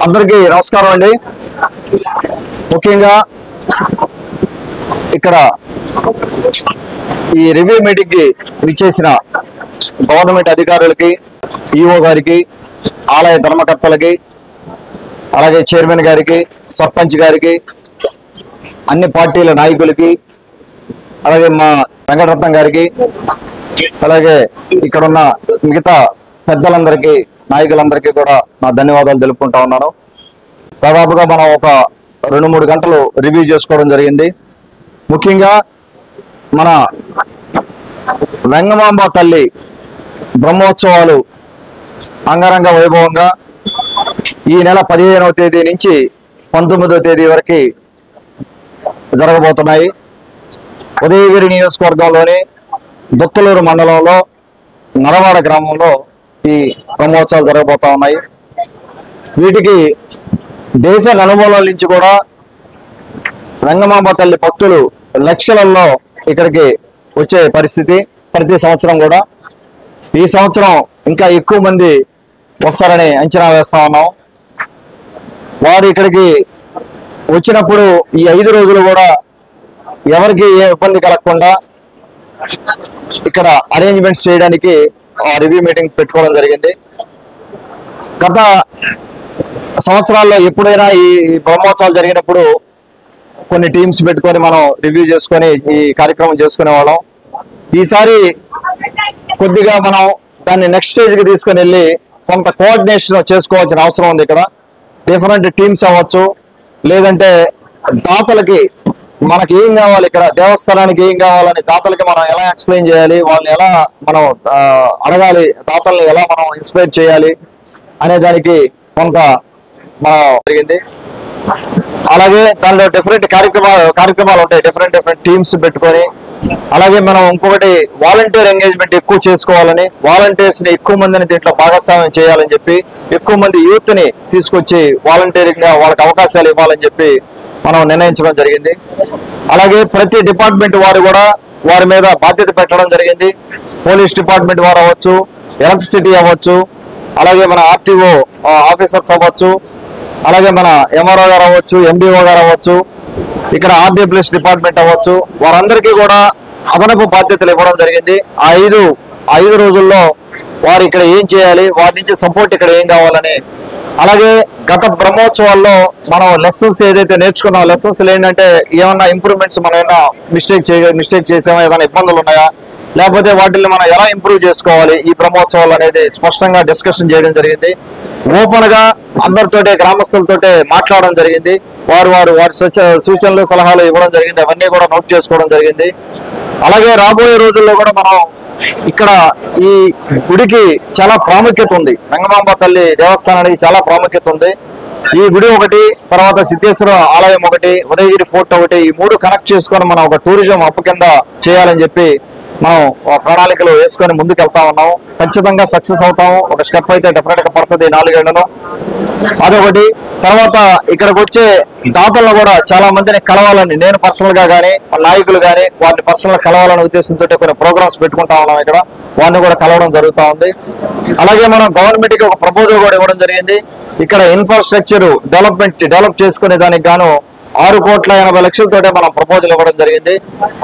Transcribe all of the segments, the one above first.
అందరికీ నమస్కారం అండి. ముఖ్యంగా ఇక్కడ ఈ రివ్యూ మీటింగ్ కి విచ్చేసిన గవర్నమెంట్ అధికారులకి, ఈఓ గారికి, ఆలయ ధర్మకర్తలకి, అలాగే చైర్మన్ గారికి, సర్పంచ్ గారికి, అన్ని పార్టీల నాయకులకి, అలాగే మా వెంకటరత్నం గారికి, అలాగే ఇక్కడున్న మిగతా పెద్దలందరికీ, నాయకులందరికీ కూడా నా ధన్యవాదాలు తెలుపుకుంటా ఉన్నాను. దాదాపుగా మనం ఒక 2-3 గంటలు రివ్యూ చేసుకోవడం జరిగింది. ముఖ్యంగా మన వెంగమాంబ తల్లి బ్రహ్మోత్సవాలు అంగరంగ వైభవంగా ఈ నెల 15వ తేదీ నుంచి 19వ తేదీ వరకు జరగబోతున్నాయి. ఉదయగిరి నియోజకవర్గంలోని దుత్తలూరు మండలంలో నరవాడ గ్రామంలో ఈ బ్రహ్మోత్సవాలు జరగబోతా ఉన్నాయి. వీటికి దేశ నలుమూలల నుంచి కూడా వెంగమాంబ తల్లి భక్తులు లక్షలలో ఇక్కడికి వచ్చే పరిస్థితి ప్రతి సంవత్సరం కూడా. ఈ సంవత్సరం ఇంకా ఎక్కువ మంది వస్తారని అంచనా వేస్తా ఉన్నాం. వారు ఇక్కడికి వచ్చినప్పుడు ఈ 5 రోజులు కూడా ఎవరికి ఏ ఇబ్బంది కలగకుండా ఇక్కడ అరేంజ్మెంట్స్ చేయడానికి రివ్యూ మీటింగ్ పెట్టుకోవడం జరిగింది. గత సంవత్సరాల్లో ఎప్పుడైనా ఈ బ్రహ్మోత్సవాలు జరిగినప్పుడు కొన్ని టీమ్స్ పెట్టుకొని మనం రివ్యూ చేసుకొని ఈ కార్యక్రమం చేసుకునే వాళ్ళం. ఈసారి కొద్దిగా మనం దాన్ని నెక్స్ట్ స్టేజ్కి తీసుకొని వెళ్ళి కొంత కోఆర్డినేషన్ చేసుకోవాల్సిన అవసరం ఉంది. ఇక్కడ డిఫరెంట్ టీమ్స్ అవ్వచ్చు, లేదంటే దాతలకి మనకి ఏం కావాలి, ఇక్కడ దేవస్థానానికి ఏం కావాలని దాతలకి మనం ఎలా ఎక్స్ప్లెయిన్ చేయాలి, వాళ్ళని ఎలా మనం అడగాలి, దాతల్ని ఎలా మనం ఇన్స్పైర్ చేయాలి అనే దానికి కొంత మనం జరిగింది. అలాగే దానిలో డిఫరెంట్ కార్యక్రమాలు ఉంటాయి, డిఫరెంట్ టీమ్స్ పెట్టుకొని. అలాగే మనం ఇంకొకటి వాలంటీర్ ఎంగేజ్మెంట్ ఎక్కువ చేసుకోవాలని, వాలంటీర్స్ ని ఎక్కువ మందిని దీంట్లో భాగస్వామ్యం చేయాలని చెప్పి, ఎక్కువ మంది యూత్ ని తీసుకొచ్చి వాలంటీరింగ్ గా వాళ్ళకి అవకాశాలు ఇవ్వాలని చెప్పి మనం నిర్ణయించడం జరిగింది. అలాగే ప్రతి డిపార్ట్మెంట్ వారు కూడా వారి మీద బాధ్యత పెట్టడం జరిగింది. పోలీస్ డిపార్ట్మెంట్ వారు అవ్వచ్చు, ఎలక్ట్రిసిటీ అవ్వచ్చు, అలాగే మన ఆర్టీఓ ఆఫీసర్స్ అవ్వచ్చు, అలాగే మన ఎంఆర్ఓ గారు అవ్వచ్చు, ఎండిఓ గారు అవ్వచ్చు, ఇక్కడ ఆర్డబ్ల్యూఎస్ డిపార్ట్మెంట్ అవ్వచ్చు, వారందరికీ కూడా అదనపు బాధ్యతలు ఇవ్వడం జరిగింది. ఆ 5 రోజుల్లో వారు ఇక్కడ ఏం చేయాలి, వారి నుంచి సపోర్ట్ ఇక్కడ ఏం కావాలని. అలాగే గత బ్రహ్మోత్సవాల్లో మనం లెసన్స్ ఏదైతే నేర్చుకున్నాం, లెసన్స్ ఏంటంటే ఏమన్నా ఇంప్రూవ్మెంట్స్ మనం ఏమైనా మిస్టేక్ చేసామా, ఏదైనా ఇబ్బందులు ఉన్నాయా, లేకపోతే వాటిని మనం ఎలా ఇంప్రూవ్ చేసుకోవాలి ఈ బ్రహ్మోత్సవాలు అనేది స్పష్టంగా డిస్కషన్ చేయడం జరిగింది. ఓపెన్ గా అందరితోటే, గ్రామస్తులతోటే మాట్లాడడం జరిగింది. వారి సూచనలు సలహాలు ఇవ్వడం జరిగింది. అవన్నీ కూడా నోట్ చేసుకోవడం జరిగింది. అలాగే రాబోయే రోజుల్లో కూడా మనం ఇక్కడ ఈ గుడికి చాలా ప్రాముఖ్యత ఉంది. వెంగమాంబ తల్లి దేవస్థానానికి చాలా ప్రాముఖ్యత ఉంది. ఈ గుడి ఒకటి, తర్వాత సిద్ధేశ్వర ఆలయం ఒకటి, ఉదయగిరి ఫోర్ట్ ఒకటి, ఈ 3 కనెక్ట్ చేసుకొని మనం ఒక టూరిజం హబ్ కింద చేయాలని చెప్పి మనం ప్రణాళికలు వేసుకొని ముందుకు వెళ్తా ఉన్నాం. ఖచ్చితంగా సక్సెస్ అవుతాము. ఒక స్టెప్ అయితే డెఫినెట్ గా పడుతుంది 4 ఏళ్లలో. అదొకటి. తర్వాత ఇక్కడికి వచ్చే దాతలను కూడా చాలా మందిని కలవాలని, నేను పర్సనల్ గా కానీ నాయకులు కానీ వారిని పర్సనల్ కలవాలనే ఉద్దేశంతో కొన్ని ప్రోగ్రామ్స్ పెట్టుకుంటా ఉన్నాం. ఇక్కడ వారిని కూడా కలవడం జరుగుతూ ఉంది. అలాగే మనం గవర్నమెంట్ కి ఒక ప్రపోజల్ కూడా ఇవ్వడం జరిగింది. ఇక్కడ ఇన్ఫ్రాస్ట్రక్చర్ డెవలప్ చేసుకునే దానికి గాను 6,80,00,000తోటే మనం ప్రపోజల్ ఇవ్వడం జరిగింది.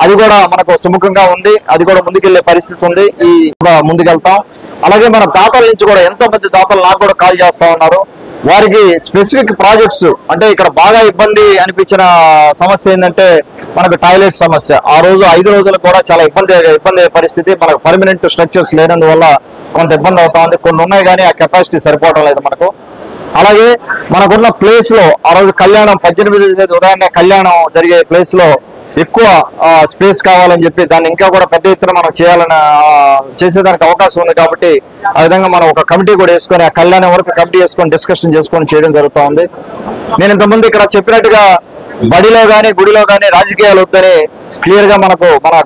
అది కూడా మనకు సుముఖంగా ఉంది. అది కూడా ముందుకెళ్లే పరిస్థితి ఉంది. ఈ ముందుకెళ్తాం. అలాగే మన దాతల నుంచి కూడా ఎంతో మంది దాతలు నాకు కూడా కాల్ చేస్తా ఉన్నారు. వారికి స్పెసిఫిక్ ప్రాజెక్ట్స్, అంటే ఇక్కడ బాగా ఇబ్బంది అనిపించిన సమస్య ఏంటంటే మనకు టాయిలెట్ సమస్య. ఆ రోజు 5 రోజులు కూడా చాలా ఇబ్బంది పరిస్థితి. మనకు పర్మనెంట్ స్ట్రక్చర్స్ లేనందువల్ల కొంత ఇబ్బంది అవుతా ఉంది. కొన్ని ఉన్నాయి కానీ ఆ కెపాసిటీ సరిపోవడం లేదు మనకు. అలాగే మనకున్న ప్లేస్ లో ఆ రోజు కళ్యాణం 18 ఉదయాన్నే కళ్యాణం జరిగే ప్లేస్ లో ఎక్కువ స్పేస్ కావాలని చెప్పి దాన్ని ఇంకా కూడా పెద్ద ఎత్తున మనం చేసేదానికి అవకాశం ఉంది. కాబట్టి ఆ విధంగా మనం ఒక కమిటీ కూడా వేసుకొని, ఆ కళ్యాణం వరకు కమిటీ వేసుకొని డిస్కషన్ చేసుకొని చేయడం జరుగుతూ ఉంది. నేను ఇంతకుముందు ఇక్కడ చెప్పినట్టుగా బడిలో కానీ గుడిలో కానీ రాజకీయాలు వద్దని క్లియర్ గా మన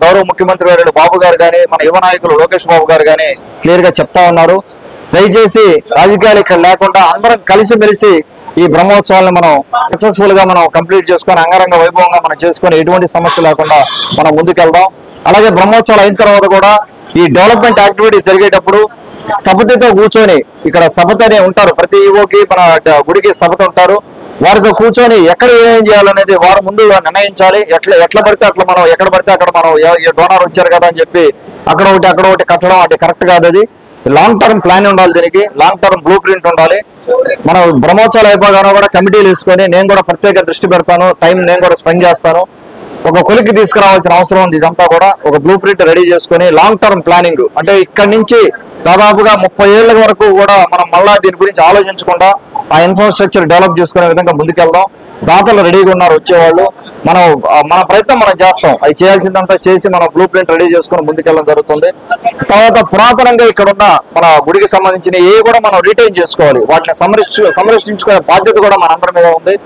గౌరవ ముఖ్యమంత్రి వర్యులు బాబు గారు కానీ మన యువ నాయకులు లోకేష్ బాబు గారు కానీ క్లియర్ గా చెప్తా ఉన్నారు. దయచేసి రాజకీయాలు ఇక్కడ లేకుండా అందరం కలిసిమెలిసి ఈ బ్రహ్మోత్సవాలను మనం సక్సెస్ఫుల్ గా మనం కంప్లీట్ చేసుకొని అంగరంగ వైభవంగా మనం చేసుకొని ఎటువంటి సమస్య లేకుండా మనం ముందుకెళ్దాం. అలాగే బ్రహ్మోత్సవాలు అయిన తర్వాత కూడా ఈ డెవలప్మెంట్ యాక్టివిటీస్ జరిగేటప్పుడు స్థపతితో కూర్చొని, ఇక్కడ స్థపతి అని ఉంటారు, ప్రతి ఈవోకి మన గుడికి స్థపతి ఉంటారు, వారితో కూర్చొని ఎక్కడ ఏం చేయాలనేది వారు ముందు నిర్ణయించాలి. ఎట్లా పడితే అట్లా మనం ఎక్కడ పడితే అక్కడ మనం డోనర్ వచ్చారు కదా అని చెప్పి అక్కడ ఒకటి కట్టడం అది కరెక్ట్ కాదు. అది లాంగ్ టర్మ్ ప్లాన్ ఉండాలి, దీనికి లాంగ్ టర్మ్ బ్లూ ప్రింట్ ఉండాలి. మనం బ్రహ్మోత్సవాలు అయిపోగానో కూడా కమిటీలు వేసుకొని నేను కూడా ప్రత్యేక దృష్టి పెడతాను, టైం నేను కూడా స్పెండ్ చేస్తాను. ఒక కొలికి తీసుకురావాల్సిన అవసరం ఉంది. ఇదంతా కూడా ఒక బ్లూ ప్రింట్ రెడీ చేసుకొని లాంగ్ టర్మ్ ప్లానింగ్, అంటే ఇక్కడి నుంచి దాదాపుగా 30 ఏళ్ల వరకు కూడా మనం మళ్ళా దీని గురించి ఆలోచించకుండా ఆ ఇన్ఫ్రాస్ట్రక్చర్ డెవలప్ చేసుకునే విధంగా ముందుకెళ్దాం. దాతలు రెడీగా ఉన్నారు వచ్చేవాళ్ళు. మన ప్రయత్నం మనం చేస్తాం, అవి చేయాల్సిందంతా చేసి మనం బ్లూ ప్రింట్ రెడీ చేసుకుని ముందుకెళ్ళడం జరుగుతుంది. తర్వాత పురాతనంగా ఇక్కడ ఉన్న మన గుడికి సంబంధించిన ఏ కూడా మనం రిటైన్ చేసుకోవాలి, వాటిని సంరక్షించుకునే బాధ్యత కూడా మనందరి మీద ఉంది.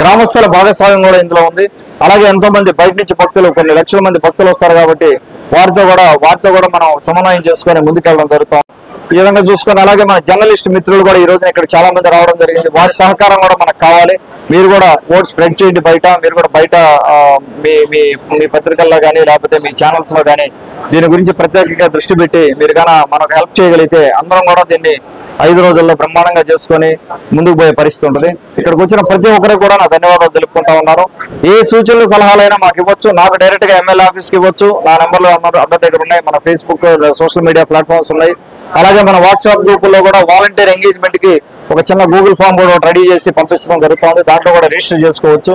గ్రామస్తుల భాగస్వామ్యం కూడా ఇందులో ఉంది. అలాగే ఎంతో మంది బయట నుంచి భక్తులు, కొన్ని లక్షల మంది భక్తులు వస్తారు కాబట్టి వారితో కూడా మనం సమన్వయం చేసుకొని ముందుకెళ్ళడం జరుగుతాం. ఈ విధంగా చూసుకొని అలాగే మన జర్నలిస్ట్ మిత్రులు కూడా ఈ రోజున ఇక్కడ చాలా మంది రావడం జరిగింది. వారి సహకారం కూడా మనకు కావాలి. మీరు కూడా ఓట్ స్ప్రెడ్ చేయండి బయట. మీరు కూడా బయట మీ పత్రికల్లో కానీ లేకపోతే మీ ఛానల్స్ లో కానీ దీని గురించి ప్రత్యేకంగా దృష్టి పెట్టి మీరు కన్నా మనకు హెల్ప్ చేయగలిగితే అందరం కూడా దీన్ని 5 రోజుల్లో బ్రహ్మాండంగా చేసుకొని ముందుకు పోయే పరిస్థితి ఉంటుంది. ఇక్కడికి వచ్చిన ప్రతి ఒక్కరికి కూడా నా ధన్యవాదాలు తెలుపుకుంటా ఉన్నాను. ఏ సూచనలు సలహాలైనా మాకు ఇవ్వచ్చు. నాకు డైరెక్ట్ గా ఎమ్మెల్యే ఆఫీస్కి ఇవ్వచ్చు. నా నెంబర్లు అందరి దగ్గర ఉన్నాయి. మన ఫేస్బుక్ సోషల్ మీడియా ప్లాట్ఫామ్స్ ఉన్నాయి. అలాగే మన వాట్సాప్ గ్రూపుల్లో కూడా వాలంటీర్ ఎంగేజ్మెంట్ కి ఒక చిన్న గూగుల్ ఫామ్ కూడా రెడీ చేసి పంపించడం జరుగుతుంది. దాంట్లో కూడా రిజిస్టర్ చేసుకోవచ్చు.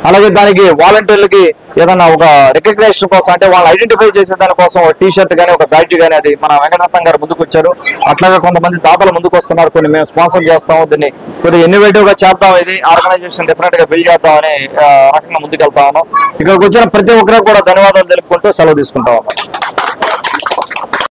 అలాగే దానికి వాలంటీర్లకి ఏదైనా ఒక రికగ్నైజేషన్ కోసం, అంటే వాళ్ళు ఐడెంటిఫై చేసే దానికోసం ఒక టీ-షర్ట్ కానీ ఒక బ్యాడ్జ్ కానీ అది మన వెంకటరత్నం గారు ముందుకు వచ్చారు. అట్లాగే కొంతమంది దాతలు ముందుకు వస్తున్నారు. కొన్ని మేము స్పాన్సర్ చేస్తాము. దీన్ని కొద్దిగా ఇన్నోవేటివ్ గా చేద్దాం, ఇది ఆర్గనైజేషన్ డిఫరెంట్ గా బిల్డ్ చేద్దాం అనే రకంగా ముందుకెళ్తా ఉన్నాం. ఇక్కడికి వచ్చిన ప్రతి ఒక్కరికి కూడా ధన్యవాదాలు తెలుపుకుంటూ సెలవు తీసుకుంటా ఉన్నాం.